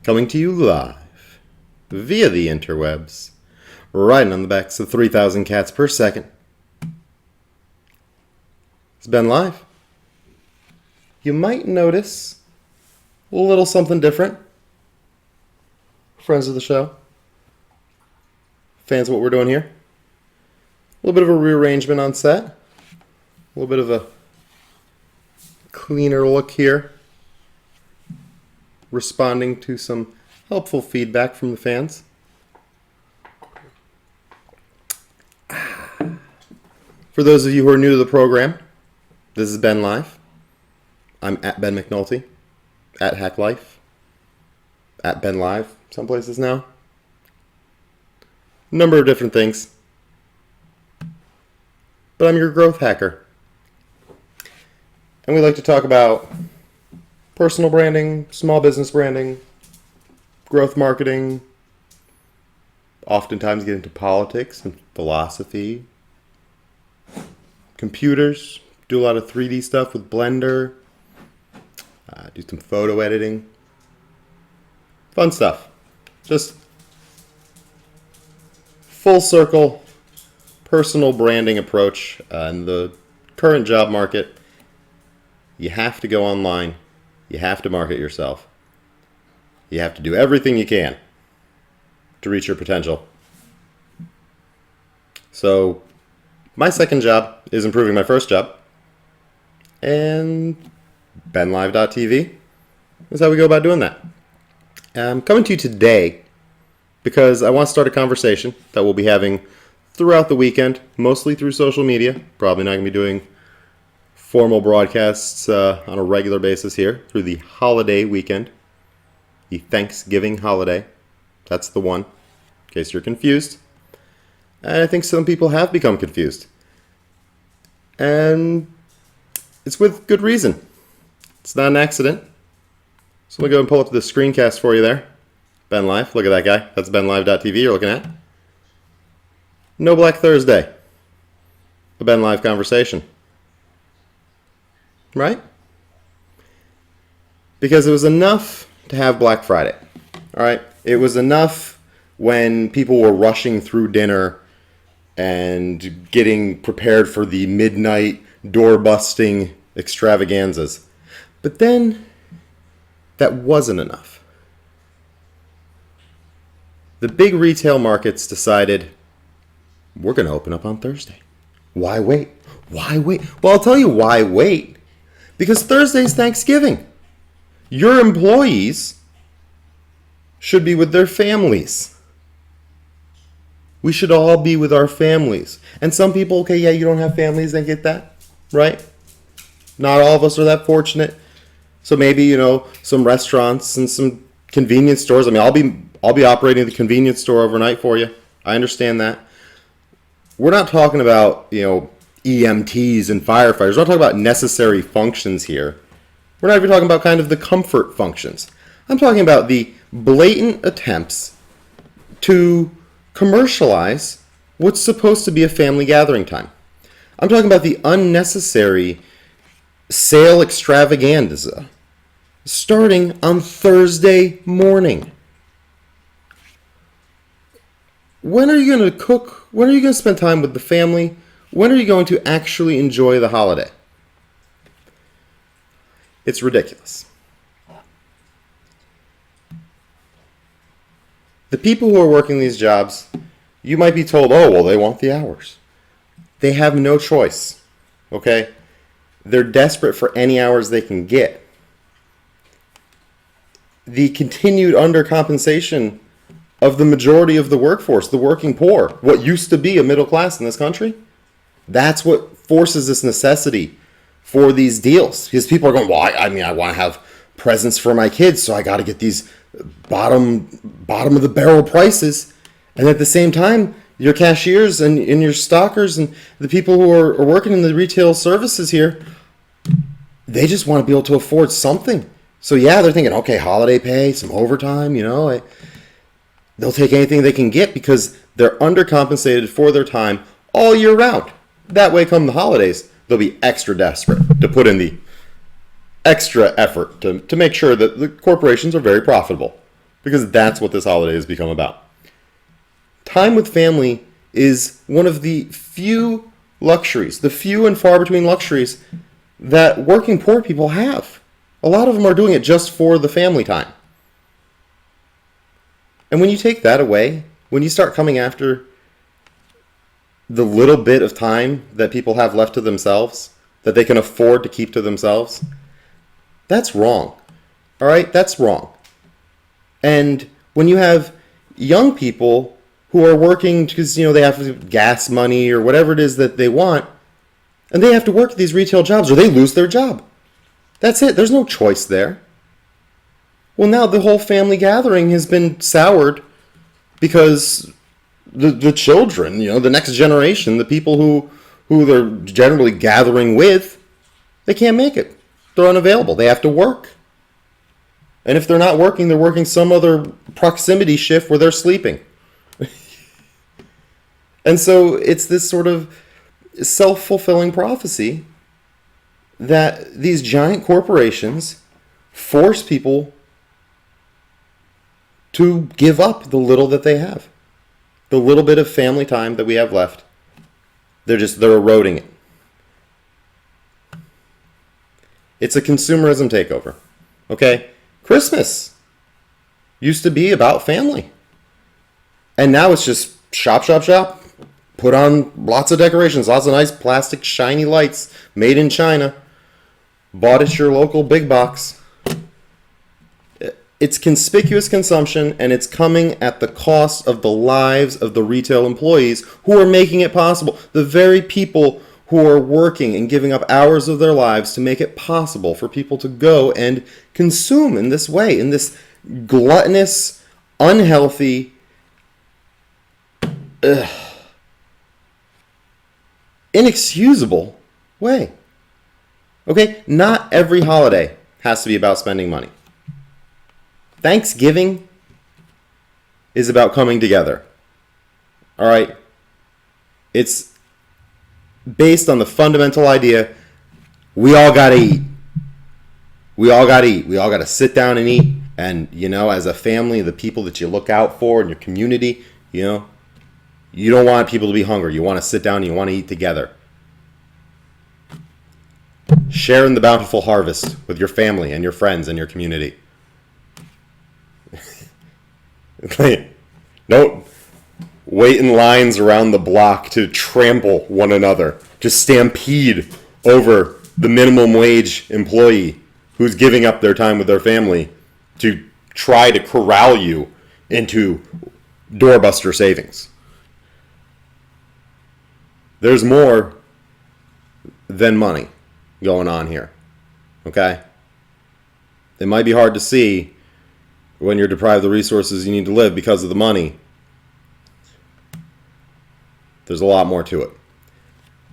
Coming to you live via the interwebs, riding on the backs of 3,000 cats per second. It's been live. You might notice a little something different. Friends of the show, fans of what we're doing here. A little bit of a rearrangement on set. A little bit of a cleaner look here. Responding to some helpful feedback from the fans. For those of you who are new to the program, this is Ben Live. I'm at Ben McNulty, at Hack Life, at Ben Live, some places now. Number of different things. But I'm your growth hacker. And we like to talk about personal branding, small business branding, growth marketing, oftentimes get into politics and philosophy, computers, do a lot of 3D stuff with Blender, do some photo editing, fun stuff. Just full circle personal branding approach. In the current job market, you have to go online. You have to market yourself. You have to do everything you can to reach your potential. So, my second job is improving my first job. And benlive.tv is how we go about doing that. I'm coming to you today because I want to start a conversation that we'll be having throughout the weekend, mostly through social media. Probably not going to be doing formal broadcasts on a regular basis here through the holiday weekend, the Thanksgiving holiday. That's the one, in case you're confused. And I think some people have become confused. And it's with good reason. It's not an accident. So let me go and pull up the screencast for you there. Ben Live, look at that guy. That's benlive.tv you're looking at. No Black Thursday. A Ben Live conversation. Right? Because it was enough to have Black Friday. All right? It was enough when people were rushing through dinner and getting prepared for the midnight door-busting extravaganzas. But then, that wasn't enough. The big retail markets decided, we're going to open up on Thursday. Why wait? Why wait? Well, I'll tell you why wait. Because Thursday's Thanksgiving. Your employees should be with their families. We should all be with our families. And some people, okay, yeah, you don't have families, I get that, right? Not all of us are that fortunate. So maybe, some restaurants and some convenience stores. I mean, I'll be operating the convenience store overnight for you. I understand that. We're not talking about, EMTs and firefighters. We're not talking about necessary functions here. We're not even talking about kind of the comfort functions. I'm talking about the blatant attempts to commercialize what's supposed to be a family gathering time. I'm talking about the unnecessary sale extravaganza starting on Thursday morning. When are you going to cook? When are you going to spend time with the family? When are you going to actually enjoy the holiday? It's ridiculous. The people who are working these jobs, you might be told, oh, well, they want the hours. They have no choice, okay? They're desperate for any hours they can get. The continued undercompensation of the majority of the workforce, the working poor, what used to be a middle class in this country, that's what forces this necessity for these deals. Because people are going, well, I want to have presents for my kids, so I got to get these bottom of the barrel prices. And at the same time, your cashiers and your stockers and the people who are working in the retail services here, they just want to be able to afford something. So yeah, they're thinking, okay, holiday pay, some overtime, they'll take anything they can get because they're undercompensated for their time all year round. That way, come the holidays, they'll be extra desperate to put in the extra effort to make sure that the corporations are very profitable. because that's what this holiday has become about. Time with family is one of the few luxuries, the few and far between luxuries that working poor people have. A lot of them are doing it just for the family time. And when you take that away, when you start coming after the little bit of time that people have left to themselves, that they can afford to keep to themselves, that's wrong. All right? That's wrong. And when you have young people who are working because, they have gas money or whatever it is that they want, and they have to work at these retail jobs or they lose their job. That's it. There's no choice there. Well, now the whole family gathering has been soured because the children, the next generation, the people who they're generally gathering with, they can't make it. They're unavailable. They have to work. And if they're not working, they're working some other proximity shift where they're sleeping. And so it's this sort of self-fulfilling prophecy that these giant corporations force people to give up the little that they have. The little bit of family time that we have left. They're eroding it. It's a consumerism takeover. Okay? Christmas used to be about family. And now it's just shop, shop, shop. Put on lots of decorations, lots of nice plastic shiny lights made in China. Bought at your local big box. It's conspicuous consumption, and it's coming at the cost of the lives of the retail employees who are making it possible. The very people who are working and giving up hours of their lives to make it possible for people to go and consume in this way, in this gluttonous, unhealthy, inexcusable way. Okay? Not every holiday has to be about spending money. Thanksgiving is about coming together. All right? It's based on the fundamental idea we all got to eat. We all got to eat. We all got to sit down and eat. And, as a family, the people that you look out for in your community, you don't want people to be hungry. You want to sit down and you want to eat together. Sharing the bountiful harvest with your family and your friends and your community. Don't wait in lines around the block to trample one another. Just stampede over the minimum wage employee who's giving up their time with their family to try to corral you into doorbuster savings. There's more than money going on here. Okay? It might be hard to see when you're deprived of the resources you need to live because of the money. There's a lot more to it.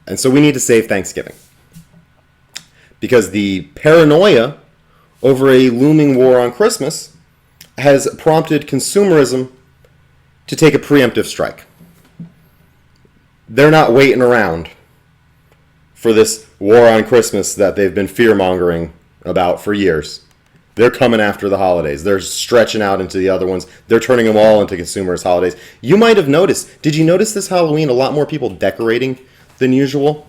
And so we need to save Thanksgiving. Because the paranoia over a looming war on Christmas has prompted consumerism to take a preemptive strike. They're not waiting around for this war on Christmas that they've been fear-mongering about for years. They're coming after the holidays. They're stretching out into the other ones. They're turning them all into consumerist holidays. You might have noticed. Did you notice this Halloween a lot more people decorating than usual?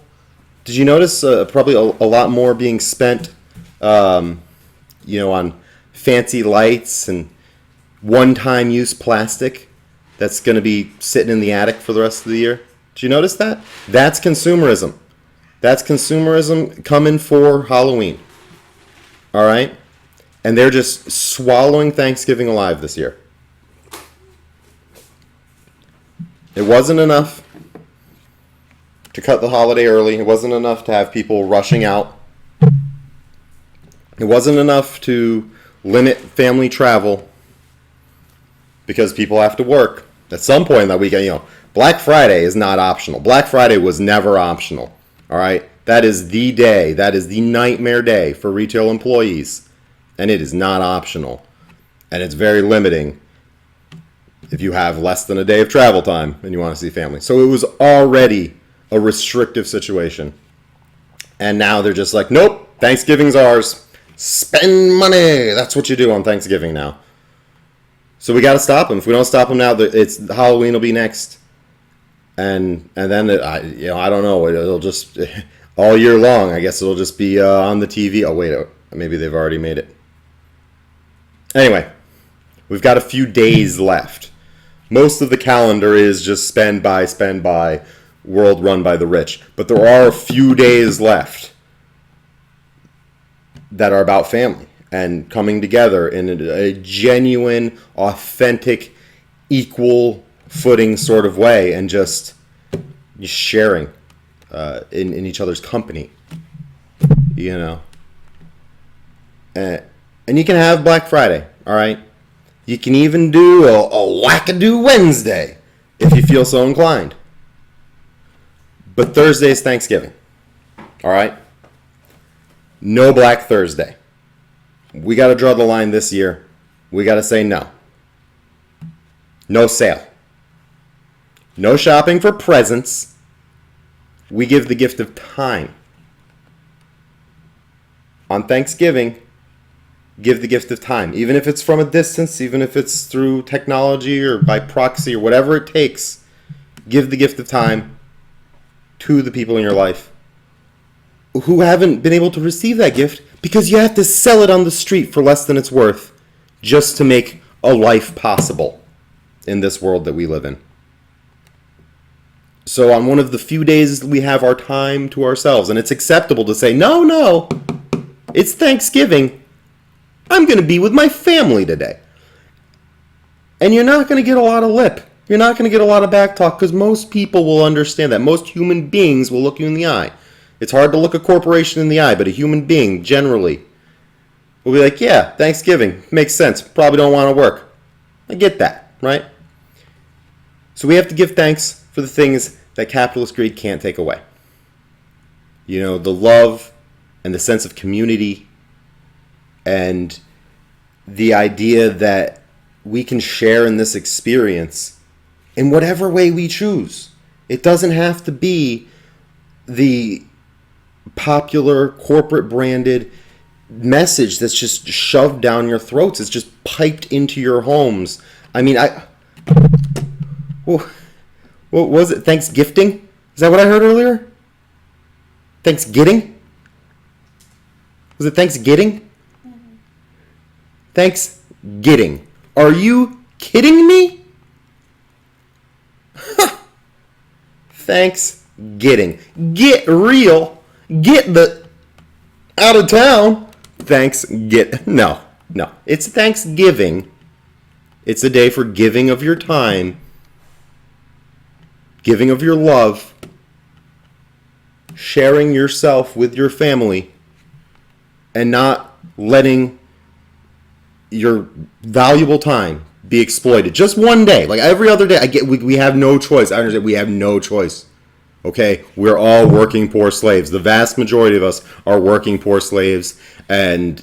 Did you notice probably a lot more being spent, on fancy lights and one-time use plastic that's going to be sitting in the attic for the rest of the year? Did you notice that? That's consumerism. That's consumerism coming for Halloween. All right? And they're just swallowing Thanksgiving alive this year. It wasn't enough to cut the holiday early. It wasn't enough to have people rushing out. It wasn't enough to limit family travel because people have to work. At some point in that weekend, Black Friday is not optional. Black Friday was never optional. All right? That is the day. That is the nightmare day for retail employees. And it is not optional. And it's very limiting if you have less than a day of travel time and you want to see family. So it was already a restrictive situation. And now they're just like, nope, Thanksgiving's ours. Spend money. That's what you do on Thanksgiving now. So we got to stop them. If we don't stop them now, it's Halloween will be next, and then I don't know. It'll just all year long. I guess it'll just be on the TV. Oh wait, maybe they've already made it. Anyway, we've got a few days left. Most of the calendar is just spend by, world run by the rich. But there are a few days left that are about family and coming together in a genuine, authentic, equal footing sort of way, and just sharing in each other's company, and you can have Black Friday, all right? You can even do a wackadoo Wednesday if you feel so inclined. But Thursday is Thanksgiving, all right? No Black Thursday. We got to draw the line this year. We got to say no. No sale. No shopping for presents. We give the gift of time. On Thanksgiving, give the gift of time. Even if it's from a distance, even if it's through technology or by proxy or whatever it takes, give the gift of time to the people in your life who haven't been able to receive that gift because you have to sell it on the street for less than it's worth just to make a life possible in this world that we live in. So on one of the few days we have our time to ourselves, and it's acceptable to say, no, it's Thanksgiving. I'm going to be with my family today. And you're not going to get a lot of lip. You're not going to get a lot of back talk because most people will understand that. Most human beings will look you in the eye. It's hard to look a corporation in the eye, but a human being generally will be like, yeah, Thanksgiving, makes sense. Probably don't want to work. I get that, right? So we have to give thanks for the things that capitalist greed can't take away. The love and the sense of community and the idea that we can share in this experience in whatever way we choose. It doesn't have to be the popular corporate branded message that's just shoved down your throats. It's just piped into your homes. I mean, what was it? Thanksgifting? Is that what I heard earlier? Thanksgiving? Was it Thanksgiving? Mm-hmm. Thanksgiving. Are you kidding me? Thanksgiving. Get real. Get the out of town. No. It's Thanksgiving. It's a day for giving of your time, giving of your love, sharing yourself with your family, and not letting your valuable time be exploited. Just one day. Like every other day, we have no choice. I understand we have no choice. Okay, we're all working poor slaves. The vast majority of us are working poor slaves, and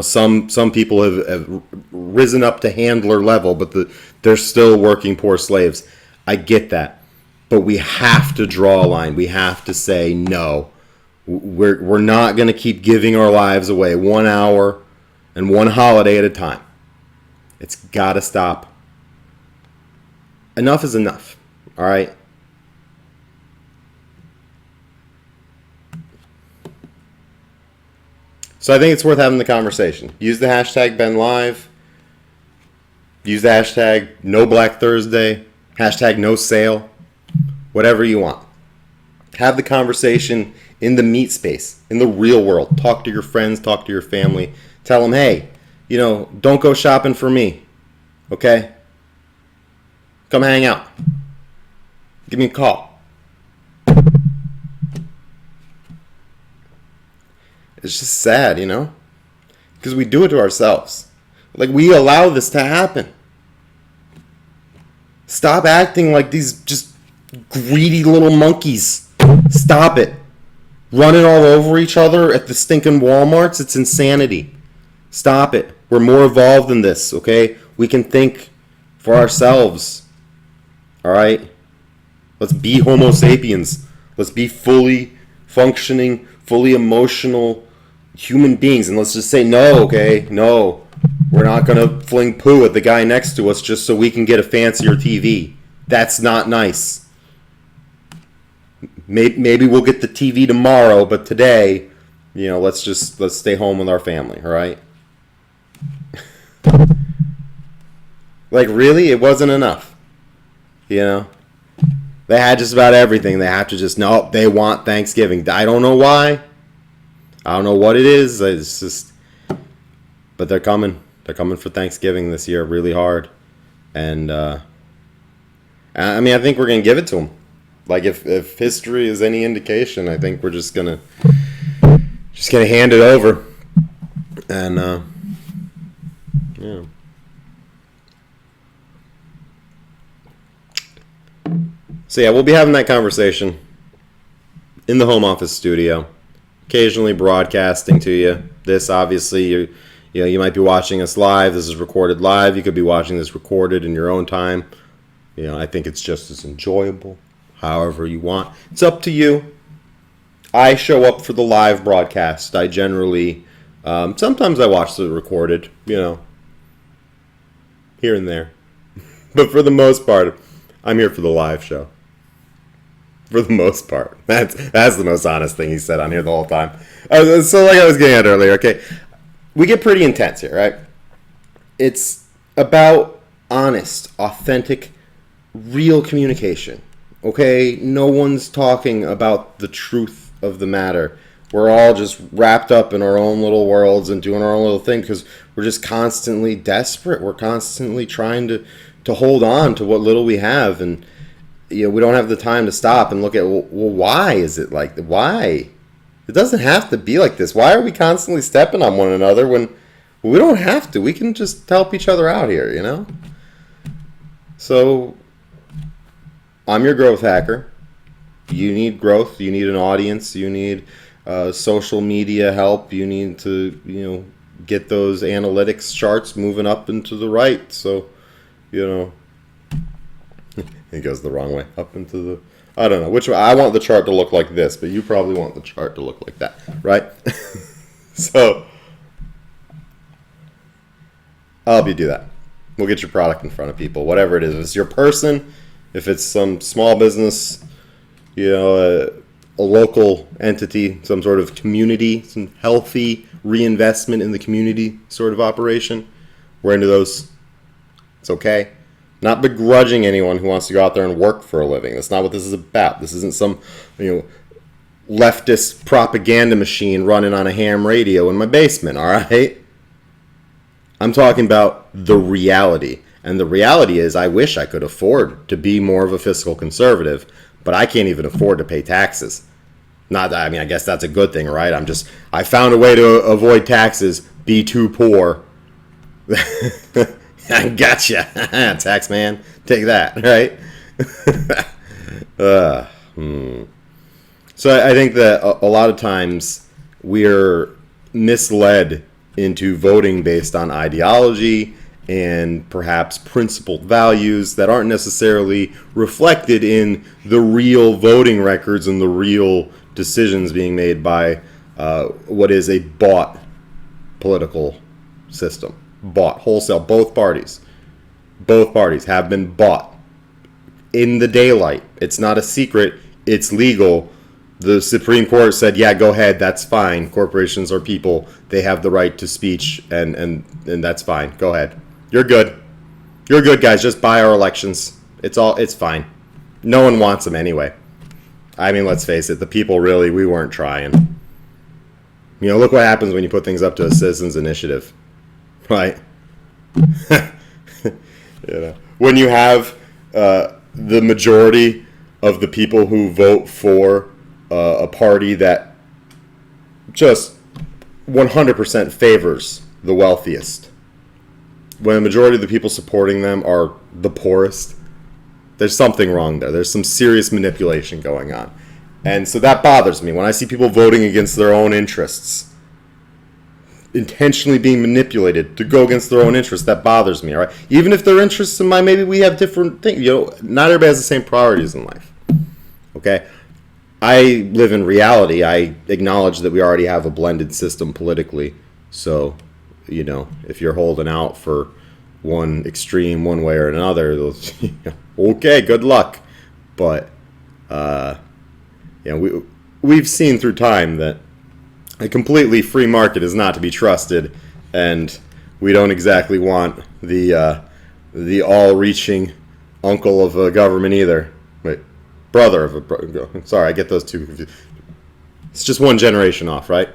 some people have risen up to handler level, but they're still working poor slaves. I get that, but we have to draw a line. We have to say no. We're not going to keep giving our lives away 1 hour and one holiday at a time. It's got to stop. Enough is enough. All right. So I think it's worth having the conversation. Use the hashtag BenLive. Use the hashtag No Black Thursday. Hashtag No Sale. Whatever you want. Have the conversation in the meat space, in the real world. Talk to your friends, talk to your family. Tell them, hey, don't go shopping for me. Okay? Come hang out. Give me a call. It's just sad, because we do it to ourselves. Like, we allow this to happen. Stop acting like these just greedy little monkeys. Stop it. Running all over each other at the stinking Walmarts, it's insanity. Stop it. We're more evolved than this, okay? We can think for ourselves. All right? Let's be Homo sapiens. Let's be fully functioning, fully emotional human beings, and let's just say no, okay? No. We're not going to fling poo at the guy next to us just so we can get a fancier TV. That's not nice. Maybe we'll get the TV tomorrow, but today, let's stay home with our family, all right? Like, really? It wasn't enough. They had just about everything. They have to no, they want Thanksgiving. I don't know why. I don't know what it is. It's just, but they're coming. They're coming for Thanksgiving this year really hard. And, I think we're going to give it to them. Like, if history is any indication, I think we're just gonna hand it over. And, yeah. So yeah, we'll be having that conversation in the home office studio, occasionally broadcasting to you. This, obviously, you might be watching us live. This is recorded live. You could be watching this recorded in your own time. I think it's just as enjoyable, however you want. It's up to you. I show up for the live broadcast. I generally, sometimes I watch the recorded, here and there. But for the most part, I'm here for the live show. For the most part. That's the most honest thing he said on here the whole time. So like I was getting at earlier, okay, we get pretty intense here, right? It's about honest, authentic, real communication, okay? No one's talking about the truth of the matter. We're all just wrapped up in our own little worlds and doing our own little thing because we're just constantly desperate. We're constantly trying to hold on to what little we have, and we don't have the time to stop and look at, well, why is it like that? Why? It doesn't have to be like this. Why are we constantly stepping on one another when we don't have to? We can just help each other out here, So, I'm your growth hacker. You need growth. You need an audience. You need social media help. You need to, get those analytics charts moving up and to the right. So, it goes the wrong way. Up into the, I don't know which way. I want the chart to look like this, but you probably want the chart to look like that, right? So, I'll help you do that. We'll get your product in front of people, whatever it is. If it's your person, if it's some small business, a local entity, some sort of community, some healthy reinvestment in the community sort of operation, we're into those. It's okay. Not begrudging anyone who wants to go out there and work for a living. That's not what this is about. This isn't some, leftist propaganda machine running on a ham radio in my basement, all right? I'm talking about the reality. And the reality is I wish I could afford to be more of a fiscal conservative, but I can't even afford to pay taxes. Not that, I guess that's a good thing, right? I found a way to avoid taxes, be too poor. I gotcha. Tax man. Take that, right? So I think that a lot of times we're misled into voting based on ideology and perhaps principled values that aren't necessarily reflected in the real voting records and the real decisions being made by what is a bought political system. Bought, wholesale, both parties have been bought in the daylight. It's not a secret, it's legal. The Supreme Court said, yeah, go ahead, that's fine. Corporations are people, they have the right to speech, and that's fine. Go ahead. You're good, guys. Just buy our elections. It's fine. No one wants them anyway. Let's face it, the people we weren't trying. Look what happens when you put things up to a citizens' initiative. Right? When you have the majority of the people who vote for a party that just 100% favors the wealthiest, when a majority of the people supporting them are the poorest, there's something wrong there. There's some serious manipulation going on. And so that bothers me. When I see people voting against their own interests, intentionally being manipulated to go against their own interests, that bothers me, all right? Even if their interests in mind, maybe we have different things. Not everybody has the same priorities in life, okay? I live in reality. I acknowledge that we already have a blended system politically, so if you're holding out for one extreme one way or another, okay, good luck. But we've seen through time that a completely free market is not to be trusted, and we don't exactly want the all-reaching uncle of a government either. Wait, brother of a... Sorry, I get those two confused. It's just one generation off, right?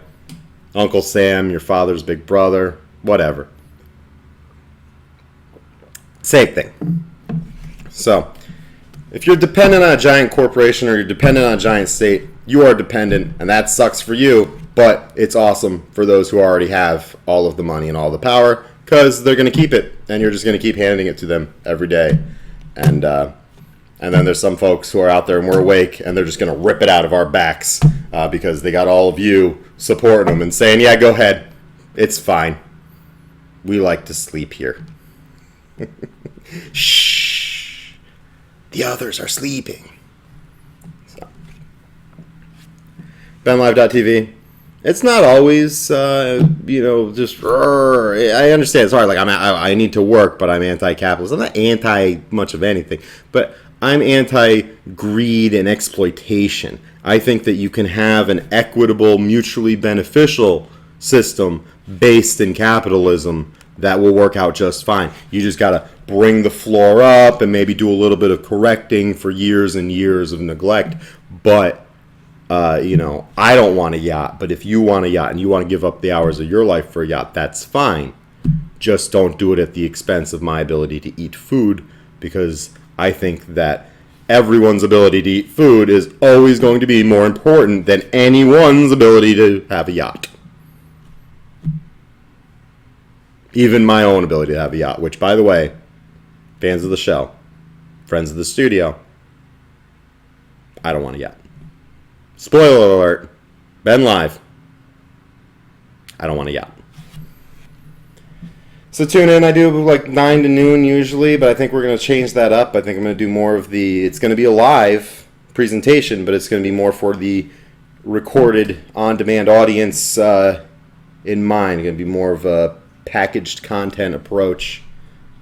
Uncle Sam, your father's big brother, whatever. Same thing. So, if you're dependent on a giant corporation or you're dependent on a giant state, you are dependent, and that sucks for you, but it's awesome for those who already have all of the money and all the power, because they're going to keep it, and you're just going to keep handing it to them every day. And then there's some folks who are out there and we're awake, and they're just going to rip it out of our backs because they got all of you supporting them and saying, yeah, go ahead. It's fine. We like to sleep here. Shh. The others are sleeping. So. BenLive.tv. It's not always, just. I understand it's hard. Like I need to work, but I'm anti-capitalist. I'm not anti much of anything, but I'm anti-greed and exploitation. I think that you can have an equitable, mutually beneficial system based in capitalism that will work out just fine. You just got to bring the floor up and maybe do a little bit of correcting for years and years of neglect. But, I don't want a yacht. But if you want a yacht and you want to give up the hours of your life for a yacht, that's fine. Just don't do it at the expense of my ability to eat food, because I think that everyone's ability to eat food is always going to be more important than anyone's ability to have a yacht. Even my own ability to have a yacht, which, by the way, fans of the show, friends of the studio, I don't want a yacht. Spoiler alert, Ben Live, I don't want a yacht. So tune in. I do like 9 to noon usually, but I think we're going to change that up. I think I'm going to do more of it's going to be a live presentation, but it's going to be more for the recorded on-demand audience in mind. It's going to be more of a packaged content approach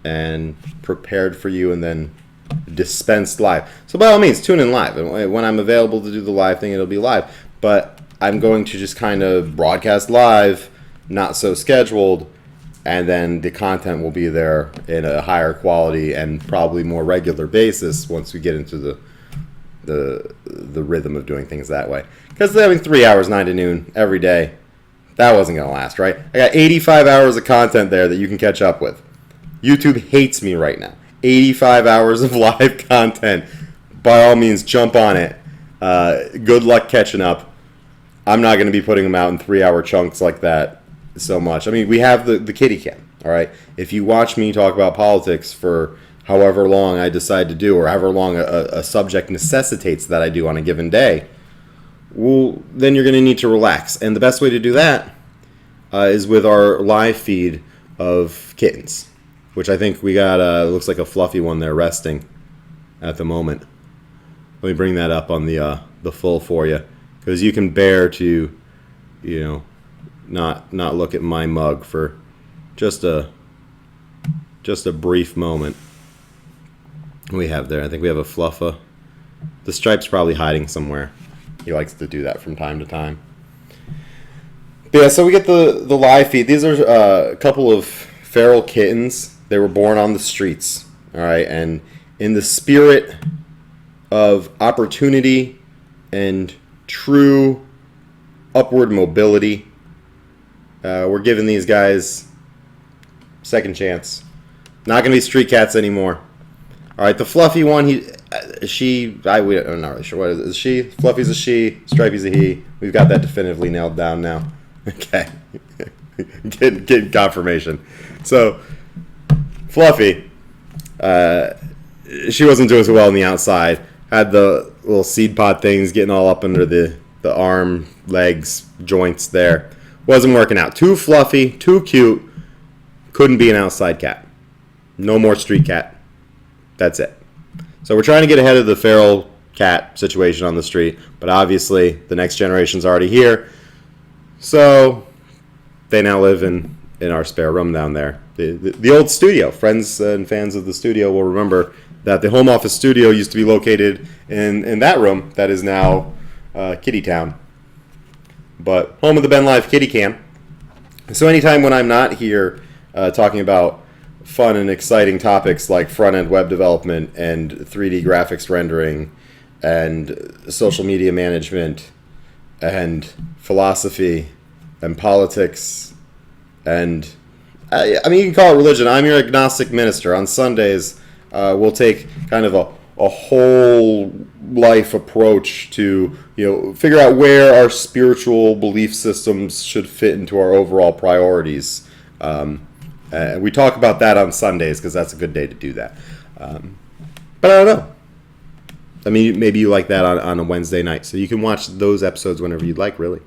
and prepared for you and then dispensed live. So by all means, tune in live. And when I'm available to do the live thing, it'll be live. But I'm going to just kind of broadcast live, not so scheduled, and then the content will be there in a higher quality and probably more regular basis once we get into the rhythm of doing things that way. Because 3 hours, 9 to noon, every day, that wasn't going to last, right? I got 85 hours of content there that you can catch up with. YouTube hates me right now. 85 hours of live content. By all means, jump on it. Good luck catching up. I'm not going to be putting them out in 3-hour chunks like that so much. I mean, we have the kitty cam, all right? If you watch me talk about politics for however long I decide to do, or however long a subject necessitates that I do on a given day, well, then you're going to need to relax. And the best way to do that is with our live feed of kittens, which I think we got, looks like a fluffy one there resting at the moment. Let me bring that up on the full for you, because you can bear to, not look at my mug for just a brief moment. We have there, I think we have a fluffa. The stripe's probably hiding somewhere. He likes to do that from time to time. But yeah, so we get the live feed. These are a couple of feral kittens. They were born on the streets, all right? And in the spirit of opportunity and true upward mobility, we're giving these guys second chance. Not going to be street cats anymore. All right, the fluffy one, I'm not really sure what it is. She? Fluffy's a she, Stripey's a he. We've got that definitively nailed down now. Okay. Getting confirmation. So, Fluffy, she wasn't doing so well on the outside. Had the little seed pod things getting all up under the arm, legs, joints there. Wasn't working out. Too fluffy, too cute. Couldn't be an outside cat. No more street cat. That's it. So we're trying to get ahead of the feral cat situation on the street, but obviously the next generation's already here. So they now live in in our spare room down there. The old studio. Friends and fans of the studio will remember that the home office studio used to be located in that room that is now Kitty Town. But home of the Ben Live Kitty Cam. So anytime when I'm not here talking about fun and exciting topics like front-end web development and 3D graphics rendering and social media management and philosophy and politics and I mean, you can call it religion. I'm your agnostic minister. On Sundays, we'll take kind of a whole life approach to, figure out where our spiritual belief systems should fit into our overall priorities. We talk about that on Sundays because that's a good day to do that. But I don't know. I mean, maybe you like that on a Wednesday night. So you can watch those episodes whenever you'd like, really.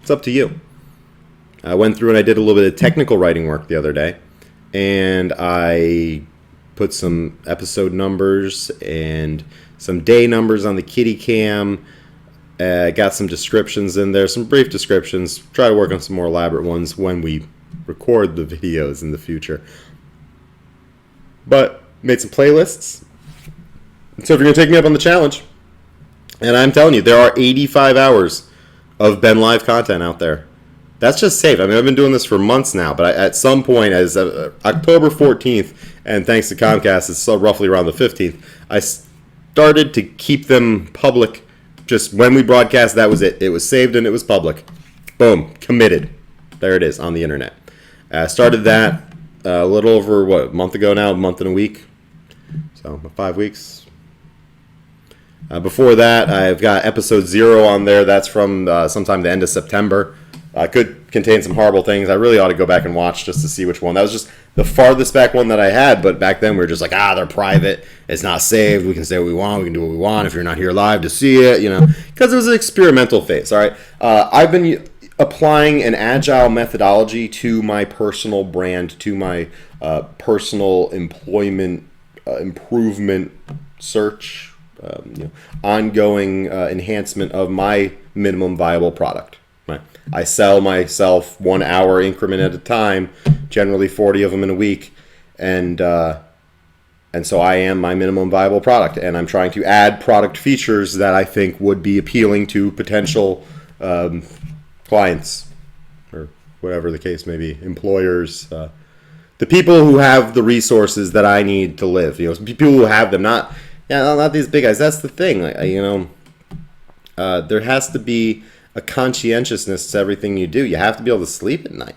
It's up to you. I went through and I did a little bit of technical writing work the other day. And I put some episode numbers and some day numbers on the Kitty Cam. Got some descriptions in there, some brief descriptions. Try to work on some more elaborate ones when we record the videos in the future. But made some playlists. So if you're going to take me up on the challenge, and I'm telling you, there are 85 hours of Ben Live content out there. That's just safe. I mean, I've been doing this for months now, but at some point, as October 14th, and thanks to Comcast, it's so roughly around the 15th, I started to keep them public. Just when we broadcast, that was it. It was saved and it was public. Boom. Committed. There it is on the internet. I started that a little over, a month ago now, a month and a week. So 5 weeks. Before that, I've got episode 0 on there. That's from sometime the end of September. Could contain some horrible things. I really ought to go back and watch just to see which one. That was just the farthest back one that I had, but back then we were just like, they're private. It's not saved. We can say what we want. We can do what we want if you're not here live to see it, because it was an experimental phase, all right? I've been applying an agile methodology to my personal brand, to my personal employment improvement search, ongoing enhancement of my minimum viable product. Right. I sell myself 1 hour increment at a time, generally 40 of them in a week, and so I am my minimum viable product, and I'm trying to add product features that I think would be appealing to potential clients, or whatever the case may be, employers, the people who have the resources that I need to live. People who have them, not these big guys. That's the thing. There has to be a conscientiousness to everything you do. You have to be able to sleep at night.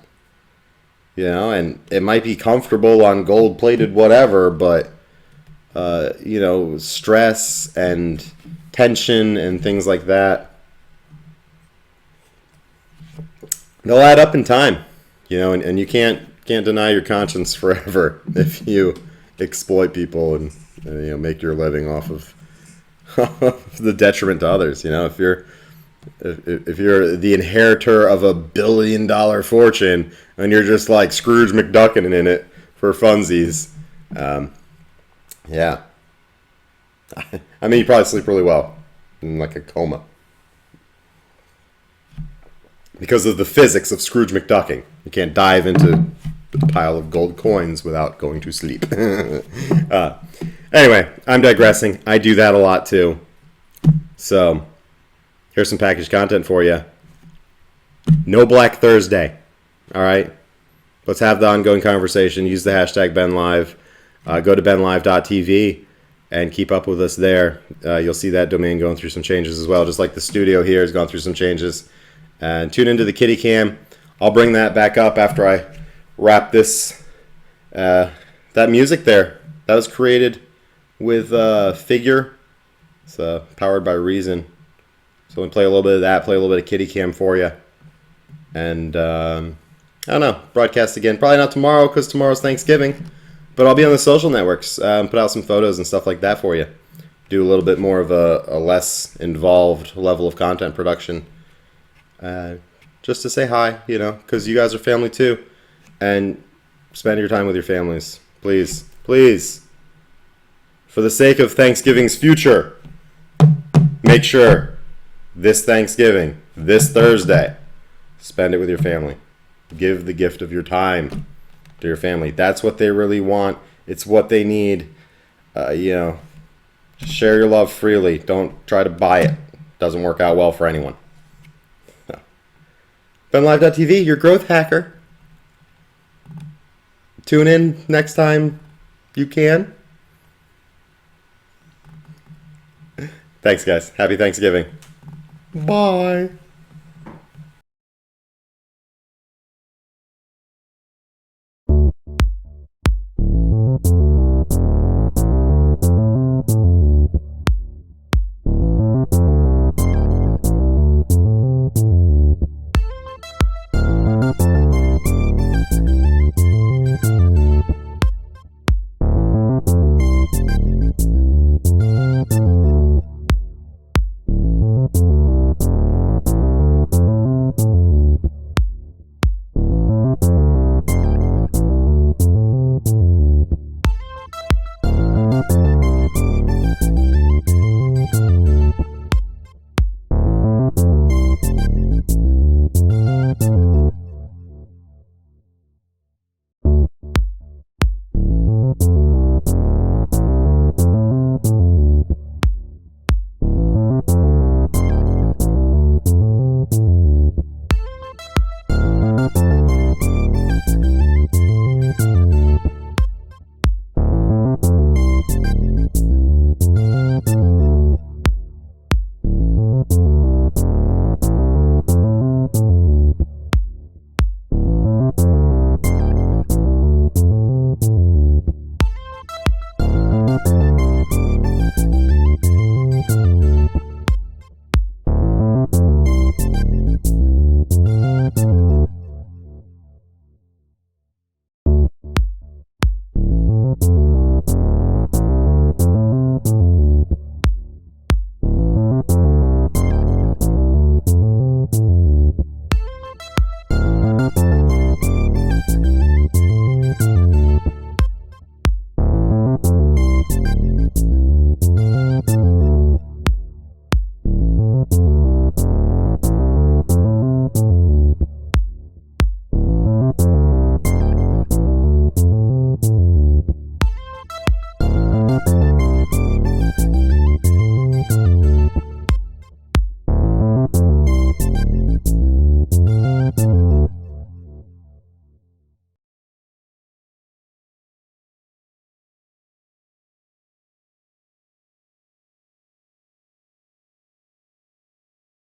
And it might be comfortable on gold-plated whatever, but, stress and tension and things like that, they'll add up in time, and you can't deny your conscience forever if you exploit people and make your living off of the detriment to others. If you're the inheritor of $1 billion fortune and you're just like Scrooge McDuckin in it for funsies, yeah. I mean, you probably sleep really well in like a coma because of the physics of Scrooge McDucking. You can't dive into a pile of gold coins without going to sleep. Anyway, I'm digressing. I do that a lot too. So here's some packaged content for you. No Black Thursday. All right? Let's have the ongoing conversation. Use the hashtag BenLive. Go to benlive.tv and keep up with us there. You'll see that domain going through some changes as well, just like the studio here has gone through some changes. And tune into the Kitty Cam. I'll bring that back up after I wrap this. That music there, that was created with Figure. It's powered by Reason. So we'll play a little bit of that, play a little bit of Kitty Cam for you. And, I don't know, broadcast again. Probably not tomorrow because tomorrow's Thanksgiving. But I'll be on the social networks, put out some photos and stuff like that for you. Do a little bit more of a less involved level of content production. Just to say hi, because you guys are family too. And spend your time with your families. Please, please. For the sake of Thanksgiving's future, make sure this Thanksgiving, this Thursday, spend it with your family. Give the gift of your time to your family. That's what they really want. It's what they need. Just share your love freely. Don't try to buy it. Doesn't work out well for anyone. No. FemLive.tv, your growth hacker. Tune in next time you can. Thanks, guys. Happy Thanksgiving. Bye.